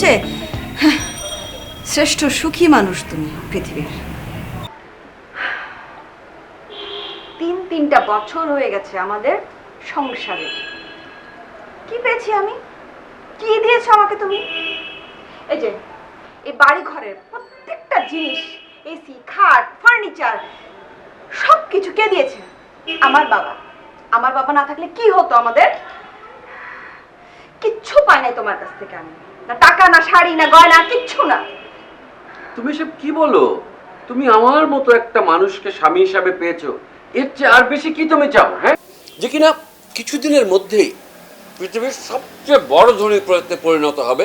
সবচেয়ে শ্রেষ্ঠ সুখী মানুষ তুমি পৃথিবীর। 3 বছর হয়ে গেছে আমাদের সংসারে। কি পেয়েছি আমি? কি দিয়েছো আমাকে তুমি? এই যে এই বাড়ি ঘরের প্রত্যেকটা জিনিস, এসি, খাট, ফার্নিচার সবকিছু কে দিয়েছে? আমার বাবা। আমার বাবা না থাকলে কি হতো আমাদের? কিচ্ছু পাই নাই তোমার কাছ থেকে আমি, না টাকা, না শাড়ি, না গয়না, কিচ্ছু না। তুমি সব কি বলো? তুমি আমার মতো একটা মানুষকে স্বামী হিসাবে পেয়েছো, এর চেয়ে আর বেশি কি তুমি চাও? হ্যাঁ, যে কিনা কিছুদিনের মধ্যেই পৃথিবীর সবচেয়ে বড় ধনী প্রয়ত্নে পরিণত হবে,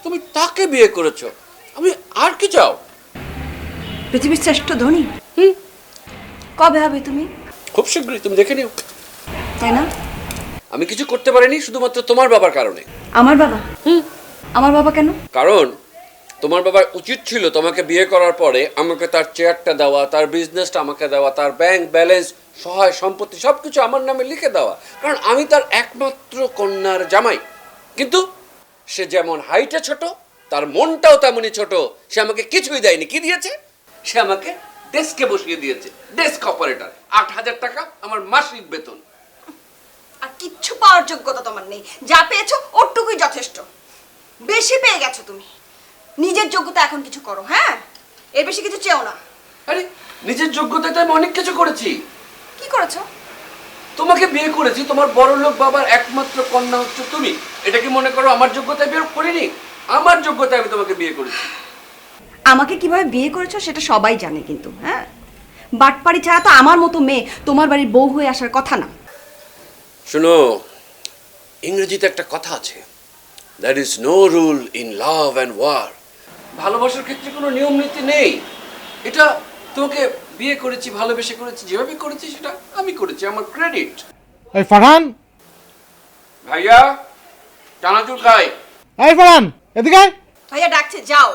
তুমি তাকে বিয়ে করেছো। আমি আর কি চাও? পৃথিবীর শ্রেষ্ঠ ধনী কবে হবে তুমি? খুব শীঘ্রই, তুমি দেখে নিও। তাই না? আমি কিছু করতে পারিনি শুধুমাত্র তোমার বাবার কারণে। আমার বাবা? আমার বাবা কেন? কারণ তোমার বাবার উচিত ছিল তোমাকে বিয়ে করার পরে আমাকে তার চেয়ারটা দেওয়া, তার বিজনেসটা আমাকে দেওয়া, তার ব্যাংক ব্যালেন্স, সহায় সম্পত্তি সবকিছু আমার নামে লিখে দেওয়া, কারণ আমি তার একমাত্র কন্যার জামাই। কিন্তু সে যেমন হাইটে ছোট, তার মনটাও তেমনই ছোট। সে আমাকে কিছুই দেয়নি। কি দিয়েছে? সে আমাকে ডেস্কে বসিয়ে দিয়েছে, ডেস্ক অপারেটর। 8,000 টাকা আমার মাসিক বেতন। আর কিচ্ছু পাওয়ার যোগ্যতা তোমার নেই। যা পেয়েছো ওটুকুই যথেষ্ট। বেশি পেয়ে গেছো তুমি। নিজের যোগ্যতা এখন কিছু করো। হ্যাঁ, এর বেশি কিছু চেও না। আরে নিজের যোগ্যতায় তো আমি অনেক কিছু করেছি। কি করেছো? তোমাকে বিয়ে করেছি, তোমার বড়লোক বাবার একমাত্র কন্যা হচ্ছে তুমি। এটা কি মনে করো আমার যোগ্যতায় বিয়ে করিনি? আমার যোগ্যতায় আমি তোমাকে বিয়ে করেছি। আমাকে কিভাবে বিয়ে করেছো সেটা সবাই জানে, কিন্তু হ্যাঁ, বাটপাড়ি ছাড়া তো আমার মতো মেয়ে তোমার বাড়ির বউ হয়ে আসার কথা না। শোনো, ইংরেজিতে একটা কথা আছে, there is no rule in love and war. ভালোবাসার ক্ষেত্রে কোনো নিয়ম নীতি নেই। এটা তোমাকে বিয়ে করেছি, ভালোবেসে করেছি, যেভাবে করেছি সেটা আমি করেছি, আমার ক্রেডিট। এই ফারহান, ভাইয়া চানাচুর খাই। এই ফারহান এদিকে আয়। ভাইয়া ডাকছে, যাও।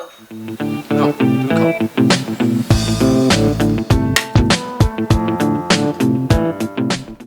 নাও, তুমি খাও।